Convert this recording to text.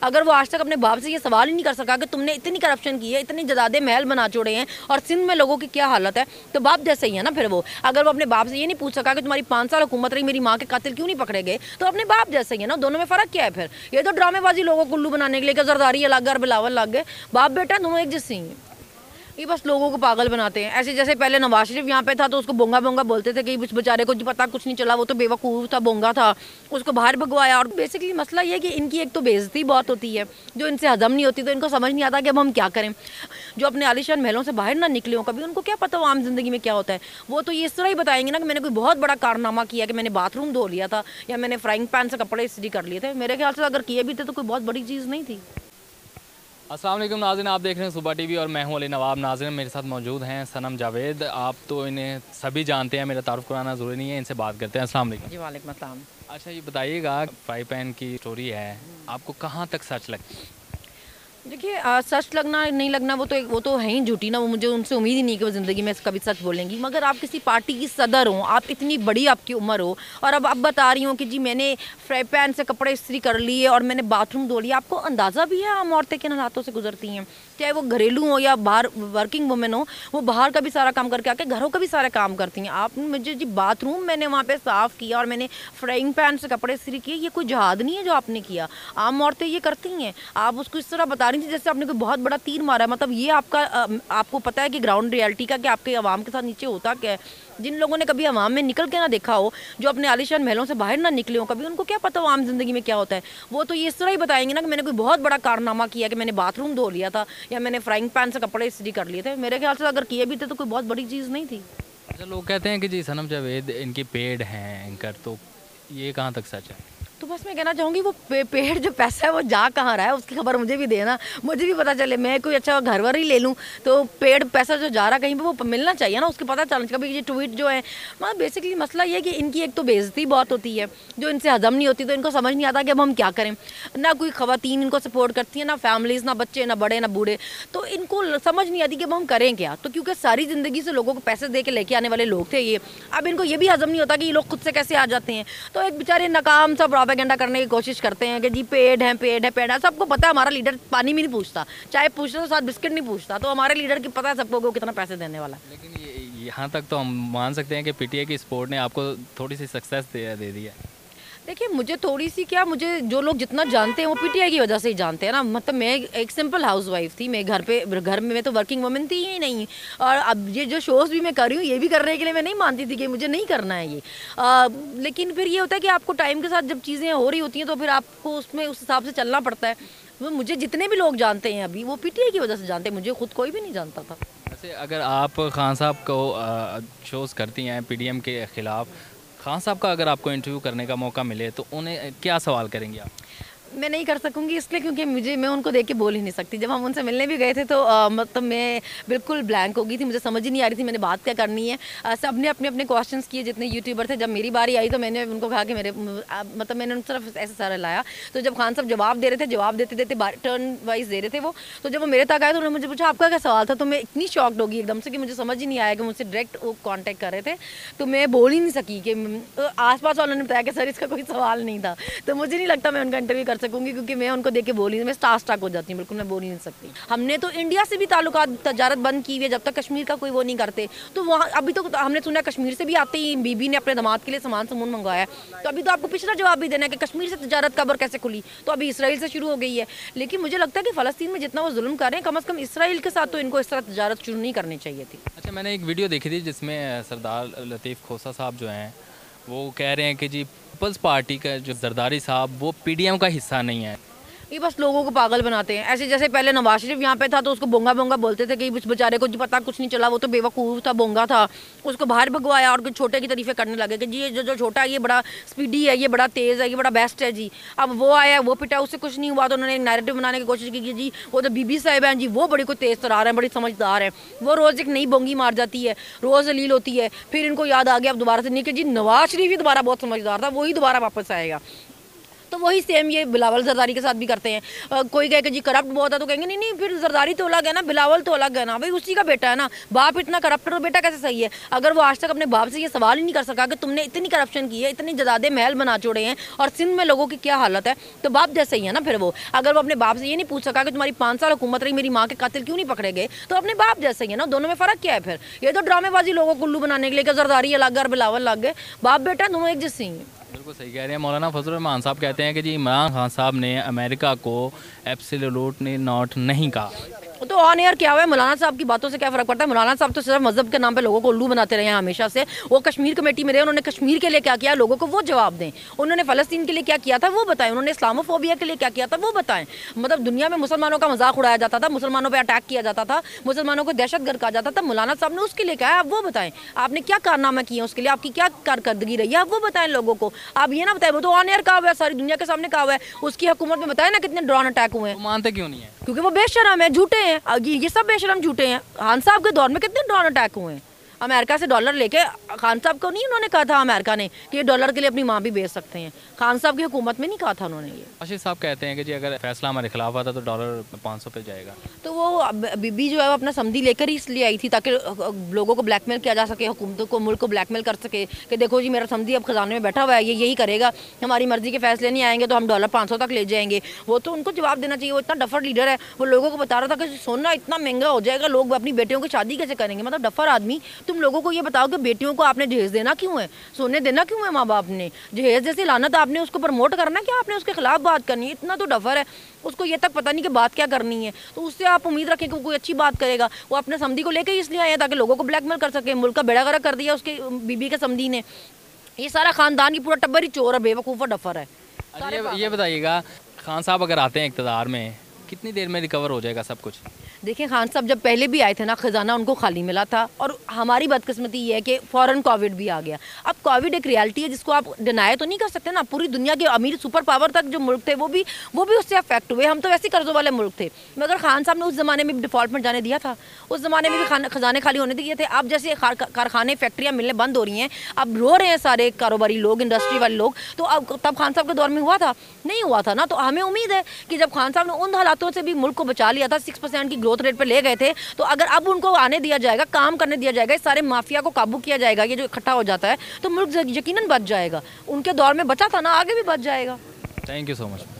اگر وہ آج تک اپنے باپ سے یہ سوال ہی نہیں کر سکا کہ تم نے اتنی کرپشن کی ہے، اتنی جدادے محل بنا چھوڑے ہیں اور سندھ میں لوگوں کی کیا حالت ہے، تو باپ جیسے ہی ہے نا پھر وہ۔ اگر وہ اپنے باپ سے یہ نہیں پوچھ سکا کہ تمہاری 5 سال حکومت رہی، میری ماں کے قاتل کیوں نہیں پکڑے گئے، تو اپنے باپ جیسے ہی ہے نا۔ دونوں میں فرق کیا ہے پھر؟ یہ تو ڈرامے بازی لوگوں کو الو بنانے کے لیے کہ زرداری الگ اور بلاول الگ ہے، باپ بیٹا دونوں ایک جیسے ہی ہیں۔ یہ بس لوگوں کو پاگل بناتے ہیں۔ ایسے جیسے پہلے نواز شریف یہاں پہ تھا تو اس کو بونگا بونگا بولتے تھے کہ اس بیچارے کو پتہ کچھ نہیں چلا، وہ تو بے وقوف تھا، بونگا تھا، اس کو باہر بھگوایا۔ اور بیسکلی مسئلہ یہ ہے کہ ان کی ایک تو بے عزتی بہت ہوتی ہے جو ان سے ہضم نہیں ہوتی، تو ان کو سمجھ نہیں آتا کہ اب ہم کیا کریں۔ جو اپنے عالیشان محلوں سے باہر نہ نکلے ہوں کبھی، ان کو کیا پتہ وہ عام زندگی میں کیا ہوتا ہے۔ وہ تو یہ اس طرح ہی بتائیں گے نا کہ میں نے کوئی بہت بڑا کارنامہ کیا کہ میں نے باتھ روم دھو لیا تھا یا میں نے فرائنگ پین سے کپڑے استری کر لیے تھے۔ میرے خیال سے اگر کیے بھی تھے تو کوئی بہت بڑی چیز نہیں تھی۔ السلام علیکم ناظرین، آپ دیکھ رہے ہیں صبح ٹی وی اور میں ہوں علی نواب۔ ناظرین میرے ساتھ موجود ہیں صنم جاوید، آپ تو انہیں سبھی جانتے ہیں، میرا تعارف کرانا ضروری نہیں ہے، ان سے بات کرتے ہیں۔ السلام علیکم جی وعلیکم السلام۔ اچھا یہ بتائیے گا، فرائی پین کی اسٹوری ہے، آپ کو کہاں تک سچ لگتی ہے؟ دیکھیے سچ لگنا نہیں لگنا وہ تو ہے ہی جھوٹی نا، وہ مجھے ان سے امید ہی نہیں کہ وہ زندگی میں کبھی سچ بولیں گی۔ مگر آپ کسی پارٹی کی صدر ہوں، آپ اتنی بڑی آپ کی عمر ہو اور اب بتا رہی ہوں کہ جی میں نے فرائی پین سے کپڑے استری کر لیے اور میں نے باتھ روم دھو لیا، آپ کو اندازہ بھی ہے عام عورتیں کن حالاتوں سے گزرتی ہیں، چاہے وہ گھریلو ہوں یا باہر ورکنگ وومن ہو، وہ باہر کا بھی سارا کام کر کے آ کے گھروں کا بھی سارا کام کرتی ہیں۔ آپ نے مجھے جی باتھ روم میں نے وہاں پہ صاف کیا اور میں نے فرائنگ پین سے کپڑے استری کیے، یہ کوئی جہاد نہیں ہے جو آپ نے کیا، عام عورتیں یہ کرتی ہیں۔ آپ اس کو اس طرح بتا رہی تھی جیسے آپ نے کوئی بہت بڑا تیر مارا ہے، مطلب یہ آپ کو پتہ ہے کہ گراؤنڈ ریئلٹی کا کہ آپ کے عوام کے ساتھ نیچے ہوتا کیا ہے۔ جن لوگوں نے کبھی عوام میں نکل کے نہ دیکھا ہو، جو اپنے عالیشان محلوں سے باہر نہ نکلے ہوں کبھی، ان کو کیا پتہ وہ عام زندگی میں کیا ہوتا ہے۔ وہ تو یہ اس طرح ہی بتائیں گے نا کہ میں نے کوئی بہت بڑا کارنامہ کیا کہ میں نے باتھ روم دھو لیا تھا یا میں نے فرائنگ پین سے کپڑے استری کر لیے تھے۔ میرے خیال سے اگر کیے بھی تھے تو کوئی بہت بڑی چیز نہیں تھی۔ اچھا لوگ کہتے ہیں کہ جی صنم جاوید ان کی پیڈ ہیں اینکر، تو یہ کہاں تک سچ ہے؟ تو بس میں کہنا چاہوں گی وہ پیڑ جو پیسہ ہے وہ جا کہاں رہا ہے اس کی خبر مجھے بھی دینا، مجھے بھی پتہ چلے، میں کوئی اچھا گھر ور ہی لے لوں تو پیڑ پیسہ جو جا رہا کہیں پہ وہ ملنا چاہیے نا، اس کے پتہ چلنا چاہیے۔ کبھی یہ ٹویٹ جو ہے بیسکلی مسئلہ یہ ہے کہ ان کی ایک تو بے عزتی بہت ہوتی ہے جو ان سے ہضم نہیں ہوتی، تو ان کو سمجھ نہیں آتا کہ اب ہم کیا کریں۔ نہ کوئی خواتین ان کو سپورٹ کرتی ہیں، نہ فیملیز، نہ بچے، نہ بڑے، نہ بوڑھے، تو ان کو سمجھ نہیں آتی کہ اب ہم کریں کیا۔ تو کیونکہ ساری زندگی سے لوگوں کو پیسے دے کے لے کے آنے والے لوگ تھے یہ، اب ان کو یہ بھی ہضم نہیں ہوتا کہ یہ لوگ خود سے کیسے آ جاتے ہیں، تو ایک بیچارے ناکام سا پروپیگنڈا کرنے کی کوشش کرتے ہیں کہ جی پیڈ ہیں پیڈ ہے پیڈ ہے۔ سب کو پتا ہے ہمارا لیڈر پانی بھی نہیں پوچھتا، چائے پوچھتا تو ساتھ بسکٹ نہیں پوچھتا، تو ہمارے لیڈر کی پتہ ہے سب کو کہ وہ کتنا پیسے دینے والا ہے۔ لیکن یہاں تک تو ہم مان سکتے ہیں کہ پی ٹی آئی کی سپورٹ نے آپ کو تھوڑی سی سکسیس دے دی ہے۔ دیکھیے مجھے تھوڑی سی کیا، مجھے جو لوگ جتنا جانتے ہیں وہ پی ٹی آئی کی وجہ سے ہی جانتے ہیں نا۔ مطلب میں ایک سمپل ہاؤس وائف تھی، میں گھر میں تو ورکنگ وومن تھی ہی نہیں، اور اب یہ جو شوز بھی میں کر رہی ہوں یہ بھی کرنے کے لیے میں نہیں مانتی تھی کہ مجھے نہیں کرنا ہے یہ، لیکن پھر یہ ہوتا ہے کہ آپ کو ٹائم کے ساتھ جب چیزیں ہو رہی ہوتی ہیں تو پھر آپ کو اس میں اس حساب سے چلنا پڑتا ہے۔ مجھے جتنے بھی لوگ جانتے ہیں ابھی وہ پی ٹی آئی کی وجہ سے جانتے ہیں، مجھے خود کوئی بھی نہیں جانتا تھا۔ ویسے اگر آپ خان صاحب کو شوز کرتی ہیں پی ڈی ایم کے خلاف، خان صاحب کا اگر آپ کو انٹرویو کرنے کا موقع ملے تو انہیں کیا سوال کریں گے آپ؟ میں نہیں کر سکوں گی اس لیے کیونکہ میں ان کو دیکھ کے بول ہی نہیں سکتی۔ جب ہم ان سے ملنے بھی گئے تھے تو مطلب میں بالکل بلینک ہو گئی تھی، مجھے سمجھ ہی نہیں آ رہی تھی میں نے بات کیا کرنی ہے۔ سب نے اپنے کویشچنس کیے جتنے یوٹیوبر تھے۔ جب میری باری آئی تو میں نے ان کو کہا کہ مطلب میں نے ان طرف ایسے سارا لایا، تو جب خان صاحب جواب دے رہے تھے، جواب دیتے ٹرن وائز دے رہے تھے وہ، تو جب وہ میرے تک آئے تو انہوں نے مجھے پوچھا آپ کا کیا سوال تھا، تو میں اتنی شاکڈ ہوگی ایک دم سے کہ مجھے سمجھ ہی نہیں آیا کہ مجھ سے ڈائریکٹ وہ کانٹیکٹ کر رہے تھے، تو میں بول ہی نہیں سکی کہ آس پاس والوں نے بتایا کہ سر اس کا کوئی سوال نہیں تھا، تو مجھے نہیں لگتا میں ان کا انٹرویو کر سکوں گی کیونکہ میں ان کو دیکھ کے بول ہی میں اسٹاک ہو جاتی ہوں، بالکل میں بول ہی نہیں سکتی۔ ہم نے تو انڈیا سے بھی تعلقات تجارت بند کی ہوئی ہے، جب تک کشمیر کا کوئی وہ نہیں کرتے، تو وہاں ابھی تو ہم نے سنا کشمیر سے بھی آتے ہی بی بی نے اپنے داماد کے لیے سامان منگوایا ہے، تو ابھی تو آپ کو پچھلا جواب بھی دینا ہے کہ کشمیر سے تجارت کب اور کیسے کھلی، تو ابھی اسرائیل سے شروع ہو گئی ہے۔ لیکن مجھے لگتا ہے کہ فلسطین میں جتنا وہ ظلم کر رہے ہیں، کم از کم اسرائیل کے ساتھ تو ان کو اس طرح تجارت شروع نہیں کرنی چاہیے تھی۔ اچھا میں نے ایک ویڈیو دیکھی تھی جس میں سردار لطیف کھوسہ صاحب جو ہیں وہ کہہ رہے ہیں کہ جی پیپلز پارٹی کا جو زرداری صاحب وہ پی ڈی ایم کا حصہ نہیں ہے۔ یہ بس لوگوں کو پاگل بناتے ہیں۔ ایسے جیسے پہلے نواز شریف یہاں پہ تھا تو اس کو بونگا بونگا بولتے تھے کہ اس بیچارے کو پتہ کچھ نہیں چلا، وہ تو بے وقوف تھا، بونگا تھا، اس کو باہر بھگوایا اور چھوٹے کی تعریفیں کرنے لگے کہ جی یہ جو چھوٹا ہے یہ بڑا اسپیڈی ہے، یہ بڑا تیز ہے، یہ بڑا بیسٹ ہے جی۔ اب وہ آیا وہ پٹا، اس سے کچھ نہیں ہوا تو انہوں نے ایک نیریٹو بنانے کی کوشش کی کہ جی وہ تو بی بی صاحب ہیں جی، وہ بڑی کوئی تیز ترار ہیں، بڑی سمجھدار ہیں، وہ روز ایک نئی بونگی مار جاتی ہے، روز ذلیل ہوتی ہے، پھر ان کو یاد آ گیا اب دوبارہ سے نہیں کہ جی نواز شریف ہی دوبارہ بہت سمجھدار تھا، وہی دوبارہ واپس آئے گا۔ تو تو وہی سیم یہ بلاول زرداری کے ساتھ بھی کرتے ہیں. کوئی کہے کہ جی کرپٹ بہت ہے تو کہیں گے نہیں نہیں پھر زرداری تو الگ ہے نا, بلاول تو الگ ہے نا, بھائی اسی کا بیٹا ہے نا. باپ اتنا کرپٹ تو بیٹا کیسے صحیح ہے؟ اگر وہ آج تک اپنے باپ سے یہ سوال ہی نہیں کر سکا کہ تم نے اتنی کرپشن کی ہے, اتنی جدادے محل بنا چھوڑے ہیں اور سندھ میں لوگوں کی کیا حالت ہے, تو باپ جیسے ہی ہے نا پھر وہ. اگر وہ اپنے باپ سے یہ نہیں پوچھ سکا کہ تمہاری 5 سال حکومت رہی, میری ماں کے قاتل کیوں نہیں پکڑے گئے, تو اپنے باپ جیسے ہی ہے نا. دونوں میں فرق کیا ہے پھر؟ یہ تو ڈرامے بازی لوگوں کو الو بنانے کے لیے کہ زرداری الگ اور بلاول الگ ہے. باپ بیٹا دونوں ایک جیسے ہی ہیں. بالکل صحیح کہہ رہے ہیں. مولانا فضل الرحمان صاحب کہتے ہیں کہ جی عمران خان صاحب نے امریکہ کو ایبسلیوٹلی ناٹ نہیں کہا. تو آن ایئر کیا ہوا ہے, مولانا صاحب کی باتوں سے کیا فرق پڑتا ہے؟ مولانا صاحب تو صرف مذہب کے نام پہ لوگوں کو الو بناتے رہے ہیں ہمیشہ سے. وہ کشمیر کمیٹی میں رہے, انہوں نے کشمیر کے لیے کیا کیا لوگوں کو وہ جواب دیں. انہوں نے فلسطین کے لیے کیا کیا تھا وہ بتائیں. انہوں نے اسلاموفوبیا کے لیے کیا کیا تھا وہ بتائیں. مطلب دنیا میں مسلمانوں کا مذاق اڑایا جاتا تھا, مسلمانوں پہ اٹیک کیا جاتا تھا, مسلمانوں کو دہشت گرد کہا جاتا تھا. مولانا صاحب نے اس کے لیے کیا ہے آپ وہ بتائیں. آپ نے کیا کارنامہ کیے اس کے لیے, آپ کی کیا کارکردگی رہی ہے آپ وہ بتائیں لوگوں کو. آپ یہ نہ بتائیں وہ تو آن ایئر کہا ہوا ہے, ساری دنیا کے سامنے کہا ہوا ہے. اس کی حکومت میں بتائیں نا کتنے ڈرون اٹیک ہوئے ہیں. مانتے کیوں نہیں ہے؟ کیونکہ وہ بے شرم ہے, جھوٹے ہیں. یہ سب بے شرم جھوٹے ہیں. خان صاحب کے دور میں کتنے ڈرون اٹیک ہوئے ہیں. امریکہ سے ڈالر لے کے خان صاحب کو نہیں انہوں نے کہا تھا امریکہ نے کہ یہ ڈالر کے لیے اپنی ماں بھی بیچ سکتے ہیں. خان صاحب کی حکومت میں نہیں کہا تھا انہوں نے یہ. راشد صاحب کہتے ہیں کہ جی اگر فیصلہ ہمارے خلاف آتا تو ڈالر 500 پہ جائے گا. تو وہ بی بی جو ہے وہ اپنا سمدھی لے کر ہی اس لیے آئی تھی تاکہ لوگوں کو بلیک میل کیا جا سکے, حکومتوں کو, ملک کو بلیک میل کر سکے کہ دیکھو جی میرا سمدھی اب خزانے میں بیٹھا ہوا ہے, یہ یہی کرے گا, ہماری مرضی کے فیصلے نہیں آئیں گے تو ہم ڈالر 500 تک لے جائیں گے. وہ تو ان کو جواب دینا چاہیے. وہ اتنا ڈفر لیڈر ہے, وہ لوگوں کو بتا رہا تھا کہ سونا اتنا مہنگا ہو جائے گا, لوگ اپنی بیٹیوں کی شادی کیسے کریں گے. مطلب ڈفر آدمی. تم لوگوں کو یہ بتاؤ کہ بیٹیوں کو آپ نے جہیز دینا کیوں ہے, سونے دینا کیوں ہے ماں باپ نے, جہیز جیسی لعنت آپ نے اس کو پروموٹ کرنا, کیا آپ نے اس کے خلاف بات کرنی ہے. اتنا تو ڈفر ہے, اس کو یہ تک پتہ نہیں کہ بات کیا کرنی ہے. تو اس سے آپ امید رکھیں کہ وہ کوئی اچھی بات کرے گا. وہ اپنے سمدھی کو لے کے اس لیے آئے ہیں تاکہ لوگوں کو بلیک میل کر سکے. ملک کا بیڑا غرق کر دیا اس کے بی بی کے سمدھی نے. یہ سارا خاندان کی پورا ٹبر ہی چور ہے, بے وقوف اور ڈفر ہے. یہ بتائیے گا خان صاحب اگر آتے ہیں اقتدار میں کتنی دیر میں ریکور ہو جائے گا سب کچھ؟ دیکھیں خان صاحب جب پہلے بھی آئے تھے نا خزانہ ان کو خالی ملا تھا, اور ہماری بدقسمتی یہ ہے کہ فوراً کووڈ بھی آ گیا. اب کووڈ ایک ریالٹی ہے جس کو آپ ڈینائی تو نہیں کر سکتے نا. پوری دنیا کے امیر سپر پاور تک جو ملک تھے وہ بھی اس سے افیکٹ ہوئے. ہم تو ویسے قرضوں والے ملک تھے, مگر خان صاحب نے اس زمانے میں بھی ڈیفالٹ میں جانے دیا تھا, اس زمانے میں بھی خزانے خالی ہونے دیے تھے. اب جیسے کارخانے فیکٹریاں ملنے بند ہو رہی ہیں, اب رو رہے ہیں سارے کاروباری لوگ, انڈسٹری والے لوگ, تو اب تب خان صاحب کے دور میں ہوا تھا نہیں ہوا تھا نا. تو ہمیں امید ہے کہ جب خان صاحب نے ان حالاتوں سے بھی ملک کو بچا لیا تھا, 6% کی گروتھ ریٹ پہ لے گئے تھے, تو اگر اب ان کو آنے دیا جائے گا, کام کرنے دیا جائے گا, اس سارے مافیا کو قابو کیا جائے گا, یہ جو اکٹھا ہو جاتا ہے, تو ملک یقیناً بچ جائے گا. ان کے دور میں بچا تھا نا, آگے بھی بچ جائے گا. Thank you so much.